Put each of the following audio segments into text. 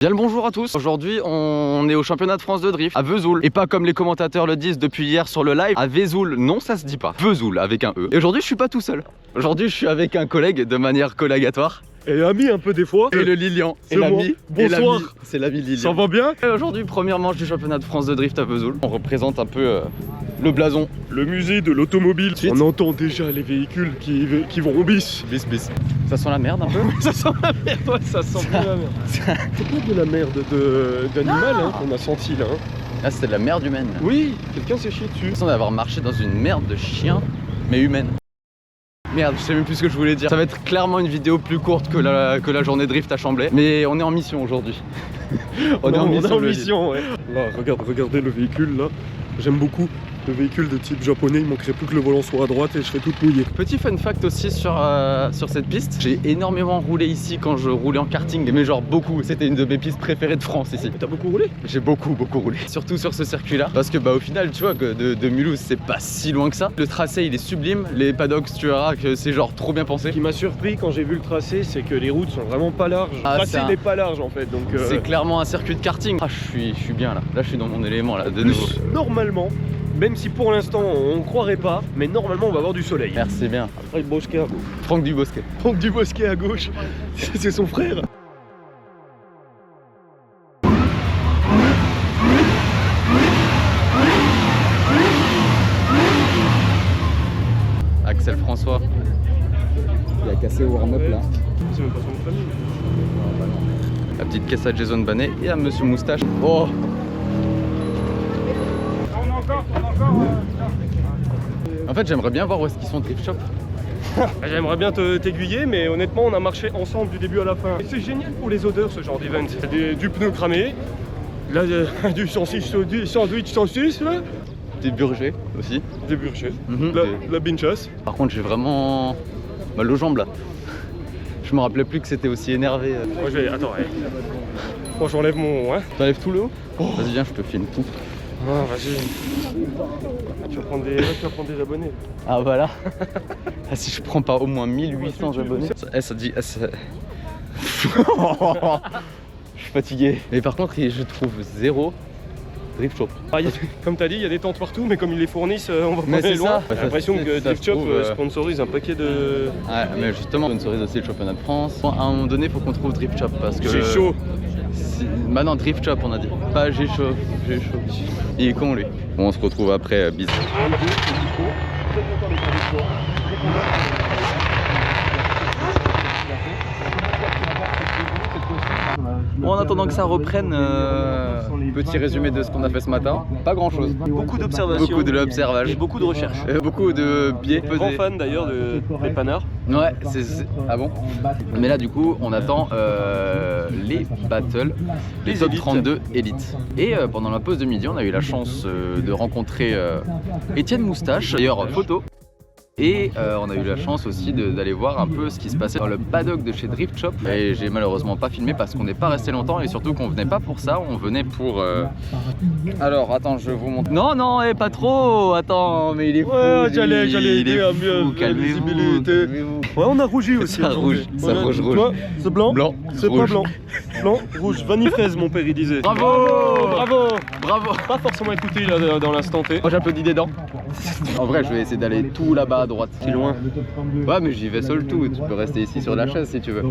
Bien le bonjour à tous. Aujourd'hui on est au championnat de France de drift à Vesoul. Et pas comme les commentateurs le disent depuis hier sur le live, à Vesoul. Non, ça se dit pas. Vesoul avec un E. Et aujourd'hui je suis pas tout seul. Aujourd'hui je suis avec un collègue de manière collégatoire. Et ami un peu des fois. Et le Lilian. Et l'ami. Bonsoir. C'est l'ami Lilian. Ça va bien? Et aujourd'hui première manche du championnat de France de drift à Vesoul. On représente un peu le blason. Le musée de l'automobile. On entend déjà les véhicules qui vont au bis. Bis bis. Ça sent la merde un peu. Ça sent la merde, ouais, ça sent bien la merde. C'est pas de la merde d'animal hein, qu'on a senti là. Hein. Là c'était de la merde humaine. Oui, quelqu'un s'est chié dessus. On d'avoir marché dans une merde de chien, mais humaine. Merde, je sais même plus ce que je voulais dire. Ça va être clairement une vidéo plus courte que la journée drift à Chamblay. Mais on est en mission aujourd'hui. on est en mission, ouais. Là, regardez le véhicule là. J'aime beaucoup. Le véhicule de type japonais, il manquerait plus que le volant soit à droite et je serais tout mouillé. Petit fun fact aussi sur cette piste, j'ai énormément roulé ici quand je roulais en karting, mais genre beaucoup, c'était une de mes pistes préférées de France ici. T'as beaucoup roulé? J'ai beaucoup roulé, surtout sur ce circuit là, parce que bah au final tu vois que de Mulhouse c'est pas si loin que ça. Le tracé il est sublime, les paddocks tu verras que c'est genre trop bien pensé. Ce qui m'a surpris quand j'ai vu le tracé, c'est que les routes sont vraiment pas larges. Le tracé n'est pas large en fait, donc... C'est clairement un circuit de karting. Ah je suis bien là, je suis dans mon élément là, de nouveau. Normalement, même si pour l'instant on croirait pas, mais normalement on va avoir du soleil. Merci bien. Après le Bosquet à gauche. Franck Dubosquet. Franck Dubosquet à gauche, c'est son frère. Axel François. Il a cassé au warm-up là. C'est même pas son famille. La petite caisse à Jason Banet et à Monsieur Moustache. Oh! En fait j'aimerais bien voir où est-ce qu'ils sont Drift Shop. J'aimerais bien t'aiguiller mais honnêtement on a marché ensemble du début à la fin. C'est génial pour les odeurs ce genre d'event. Du pneu cramé, là, du sandwich saucisse là. Des burgers aussi. Des burgers, la binchasse. Par contre j'ai vraiment mal aux jambes là. Je me rappelais plus que c'était aussi énervé. Moi je vais... Attends, ouais. Moi j'enlève mon... Hein. T'enlèves tout le haut? Vas-y viens je te filme tout. Ah vas-y. Tu vas prendre des abonnés. Ah voilà. Ah, si je prends pas au moins 1800 abonnés. Ça dit... je suis fatigué. Mais par contre je trouve zéro Drift Shop. Ah, comme t'as dit, il y a des tentes partout, mais comme ils les fournissent, on va pas aller loin. J'ai l'impression que Drift Shop sponsorise un paquet de... Ouais, mais justement, sponsorise aussi le championnat de France. À un moment donné, il faut qu'on trouve Drift Shop parce que... J'ai chaud. Bah non, Drift Shop on a dit. Pas j'ai chaud, j'ai chaud. Il est con lui. Bon, on se retrouve après, bisous. Bon, en attendant que ça reprenne, petit résumé de ce qu'on a fait ce matin. Pas grand chose. Beaucoup d'observations. Beaucoup de l'observage. Et beaucoup de recherches. Beaucoup de biais. Grand fan d'ailleurs des panards. Ouais, ah bon? Mais là du coup on attend les battles, les top 32 élites. Et pendant la pause de midi on a eu la chance de rencontrer Étienne Moustache, d'ailleurs photo. Et on a eu la chance aussi d'aller voir un peu ce qui se passait dans le paddock de chez Drift Shop. Et j'ai malheureusement pas filmé parce qu'on n'est pas resté longtemps et surtout qu'on venait pas pour ça, on venait pour... Alors attends, je vous montre. Non, pas trop. Attends, mais il est fou. Ouais, j'allais aider à mieux la visibilité. Ouais, on a rougi aussi. Ça rouge, ça rouge. Toi, c'est blanc? Blanc. C'est pas blanc. Blanc, rouge, vanille fraise mon père il disait. Bravo. Pas forcément écouté là dans l'instant T. Moi j'applaudis des dents. En vrai je vais essayer d'aller tout là-bas à droite. C'est loin. Ouais mais j'y vais seul tout, tu peux rester ici sur la chaise si tu veux.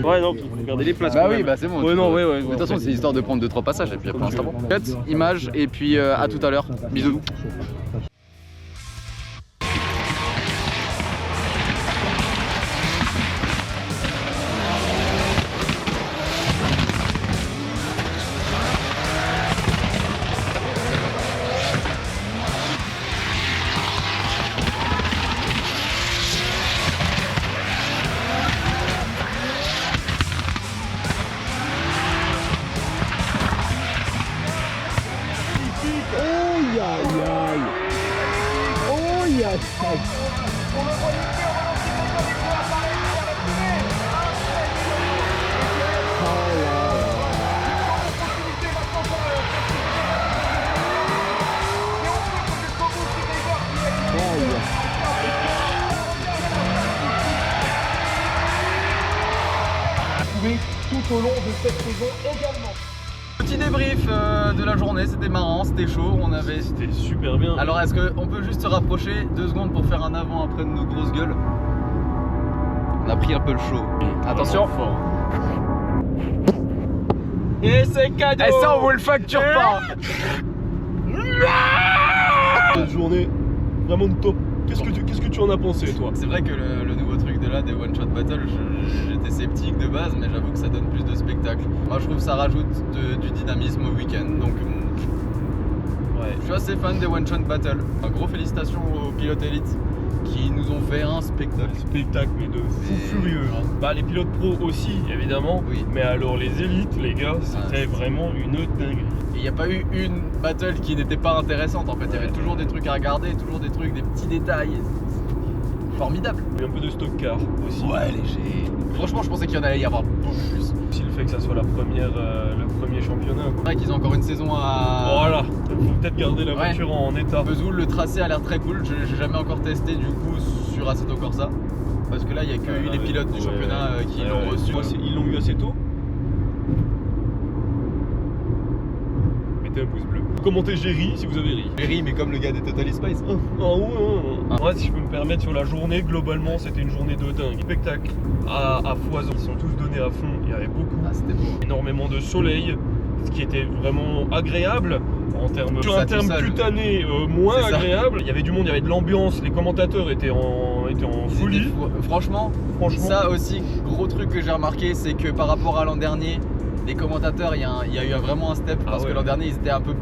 Ouais non, faut garder les places. Bah oui, bah c'est bon. Ouais non, ouais. De toute façon c'est histoire de prendre 2-3 passages et puis après on se tape. Cut, image et puis à tout à l'heure. Bisous. tout au long de cette saison également. Petit débrief de la journée, c'était marrant, c'était chaud, C'était super bien. Alors est-ce qu'on peut juste se rapprocher 2 secondes pour faire un avant-après de nos grosses gueules? On a pris un peu le chaud. Attention. Et c'est cadeau. Et ça on vous le facture pas. Cette journée vraiment de top. Qu'est-ce que tu en as pensé toi? C'est vrai que le nouveau truc de là, des one shot battle, j'étais sceptique de base, mais j'avoue que ça donne plus de spectacle. Moi je trouve que ça rajoute du dynamisme au week-end, donc ouais, je suis assez fan des one shot battle. Un gros félicitations aux pilotes élites qui nous ont fait un spectacle. Un spectacle mais de fou furieux. Hein. Bah les pilotes pro aussi évidemment, oui. Mais alors les élites les gars, c'était vraiment une dinguerie. Il n'y a pas eu une battle qui n'était pas intéressante en fait, il y avait toujours des trucs à regarder, toujours des trucs, des petits détails. Formidable. Il y a un peu de stock car aussi. Ouais, léger. Franchement, je pensais qu'il y en allait y avoir beaucoup plus. Aussi le fait que ça soit le premier championnat. C'est vrai qu'ils ont encore une saison à... Voilà, il faut peut-être garder la voiture en état. Vesoul, le tracé a l'air très cool, je n'ai jamais encore testé du coup sur Assetto Corsa. Parce que là, il n'y a que eu les pilotes du championnat qui l'ont reçu. Ils l'ont eu assez tôt. Un pouce bleu. Commentez Jerry si vous avez ri. Jerry, mais comme le gars des Totally Spice. Ouais, si je peux me permettre, sur la journée, globalement, c'était une journée de dingue. Spectacle à foison. Ils sont tous donnés à fond. Il y avait beaucoup. C'était beau. Énormément de soleil, ce qui était vraiment agréable. Sur un terme cutané, moins agréable. Il y avait du monde, il y avait de l'ambiance. Les commentateurs étaient en folie. Franchement, ça aussi, gros truc que j'ai remarqué, c'est que par rapport à l'an dernier, les commentateurs, il y a eu vraiment un step parce que l'an dernier ils étaient un peu,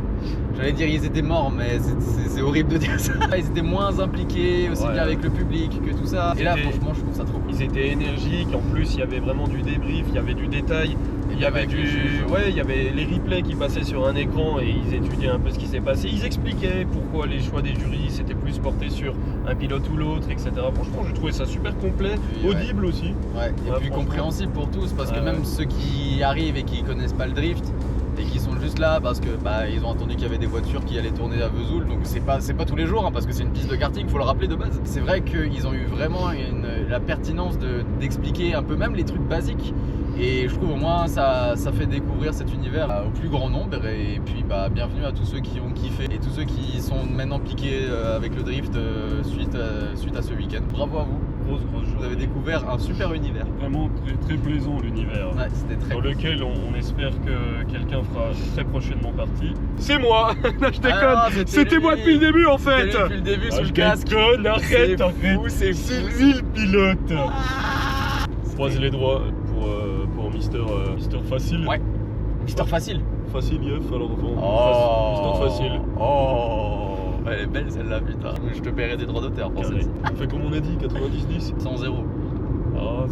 j'allais dire ils étaient morts, mais c'est horrible de dire ça. Ils étaient moins impliqués aussi bien avec le public que tout ça. Et là franchement je trouve ça trop cool. Ils étaient énergiques, en plus il y avait vraiment du débrief, il y avait du détail. Il y avait il y avait les replays qui passaient sur un écran et ils étudiaient un peu ce qui s'est passé. Ils expliquaient pourquoi les choix des jurys s'étaient plus portés sur un pilote ou l'autre, etc. Franchement, j'ai trouvé ça super complet, audible aussi. Ouais, et puis compréhensible pour tous parce que même ceux qui arrivent et qui connaissent pas le drift et qui sont juste là parce que ils ont entendu qu'il y avait des voitures qui allaient tourner à Vesoul, donc c'est pas tous les jours parce que c'est une piste de karting, faut le rappeler de base. C'est vrai qu'ils ont eu vraiment la pertinence d'expliquer un peu même les trucs basiques. Et je trouve au moins ça fait découvrir cet univers au plus grand nombre et puis bienvenue à tous ceux qui ont kiffé et tous ceux qui sont maintenant piqués avec le drift suite à ce week-end. Bravo à vous. Grosse vous avez découvert un super univers. Vraiment très, très plaisant l'univers. Ouais, c'était très dans lequel on espère que quelqu'un fera très prochainement partie. C'est moi. Je déconne. C'était moi depuis le début en fait. Depuis le début sous le casque. Arrête. C'est lui le pilote. Croisez les doigts pour Mister Facile. Ouais. Mister Facile. Facile, yeuf, alors Mister Facile. Oh, elle est belle celle-là, putain. Je te paierai des droits d'auteur pour celle-ci. On fait comme on a dit, 90-10. 100-0. Ah,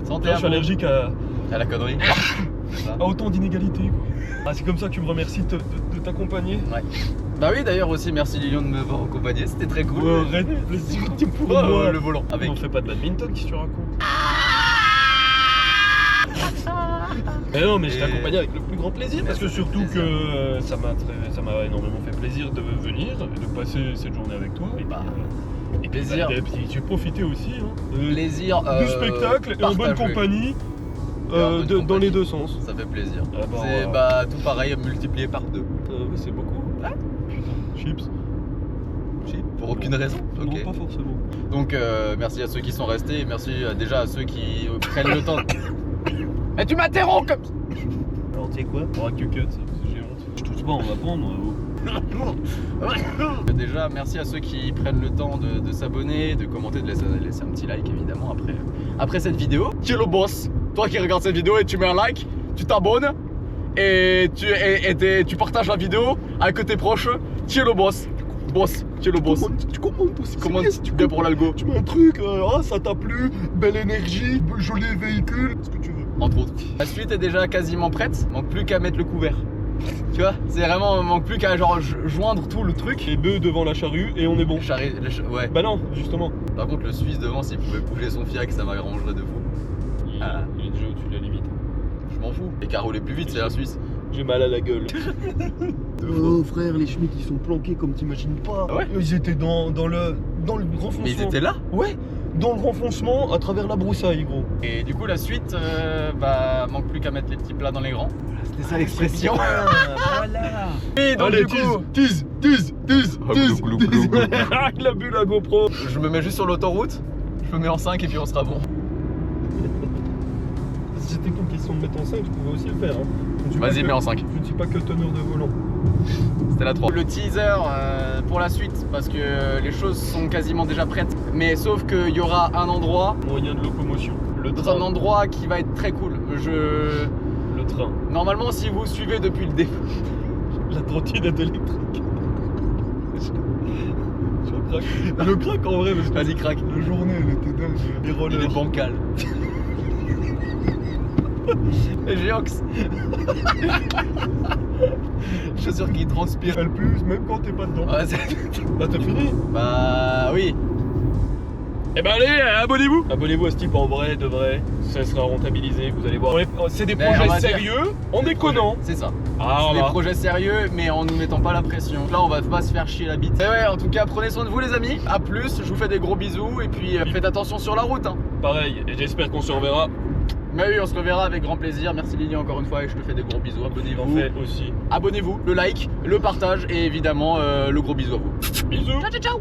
Santé. Je suis allergique à la connerie. À autant d'inégalités, quoi. C'est comme ça que tu me remercies de t'accompagner. Ouais. Bah oui, d'ailleurs aussi, merci Lilian de m'avoir accompagné, c'était très cool. Arrête, c'est pour moi. Le volant. On fait pas de badminton, qu'est-ce que tu racontes? Mais non, mais je t'ai accompagné avec le plus grand plaisir parce que surtout que ça m'a énormément fait plaisir de venir et de passer cette journée avec toi. Et plaisir. Et puis j'ai profité aussi plaisir du spectacle et en bonne compagnie. Dans les deux sens. Ça fait plaisir. C'est tout pareil multiplié par 2. C'est beaucoup. Putain, chips. Pour aucune raison. Non, pas forcément. Donc merci à ceux qui sont restés et merci déjà à ceux qui prennent le temps. Mais tu m'interromps comme... Alors tu sais quoi? On aura que cut, j'ai honte. Je touche pas, on va prendre. Déjà merci à ceux qui prennent le temps de s'abonner, de commenter, de laisser un petit like évidemment après cette vidéo. Tu es le boss. Toi qui regardes cette vidéo et tu mets un like, tu t'abonnes et tu partages la vidéo avec tes proches. Tu es le boss. Tu es le boss. Tu commentes aussi. Comment tu bien pour l'algo? Tu mets un truc, ça t'a plu, belle énergie, joli véhicule, ce que tu veux. Entre autres. La suite est déjà quasiment prête, manque plus qu'à mettre le couvert. Tu vois, c'est vraiment, manque plus qu'à joindre tout le truc. Les bœufs devant la charrue et on est bon. Ouais. Bah non, justement. Par contre, le Suisse devant, s'il pouvait bouger son fiac, ça m'arrangerait de fou. Il est déjà au-dessus de la limite. Je m'en fous. Et qu'à rouler plus vite, c'est un Suisse. J'ai mal à la gueule. Oh frère, les Schmitt ils sont planqués comme t'imagines pas. Ah ouais? Ils étaient dans le grand foncement. Mais ils étaient là? Ouais. dans le renfoncement à travers la broussaille, gros. Et du coup, la suite, manque plus qu'à mettre les petits plats dans les grands. C'était ça l'expression. Voilà. Et donc, Allez, du coup, tease. Il a bu la GoPro. je me mets juste sur l'autoroute, je me mets en 5 et puis on sera bon. Si c'était qu'une question de mettre en 5, tu pouvais aussi le faire. Hein. Vas-y, mets en 5. Je ne suis pas que teneur de volant. C'était la 3. Le teaser pour la suite, parce que les choses sont quasiment déjà prêtes. Mais sauf qu'il y aura un endroit, Moyen de locomotion. Le un train. endroit qui va être très cool. Le train. Normalement, si vous suivez depuis le début, La trottinette électrique. Je craque. Je craque en vrai parce que vas-y craque. la journée elle était dingue. Les Il rollers. est bancal. Et Géox. Je suis sûr qu'il transpire. Elle pue même quand t'es pas dedans. Ouais, Bah t'as fini. bah oui. Eh ben allez, abonnez-vous. Abonnez-vous à ce type en vrai, de vrai. Ça sera rentabilisé, vous allez voir. C'est des Mais on projets va dire- sérieux en déconnant. C'est ça. Ah, C'est des voilà. projets sérieux, mais en nous mettant pas la pression. Là, on va pas se faire chier la bite. Et ouais, en tout cas, prenez soin de vous, les amis. A plus, je vous fais des gros bisous. Et puis, faites attention sur la route. Hein. Pareil, et j'espère qu'on se reverra. Mais oui, on se reverra avec grand plaisir. Merci Lily encore une fois et je te fais des gros bisous. J'en Abonnez-vous. fais aussi. Abonnez-vous, le like, le partage et évidemment le gros bisou à vous. Bisous. Ciao, ciao, ciao.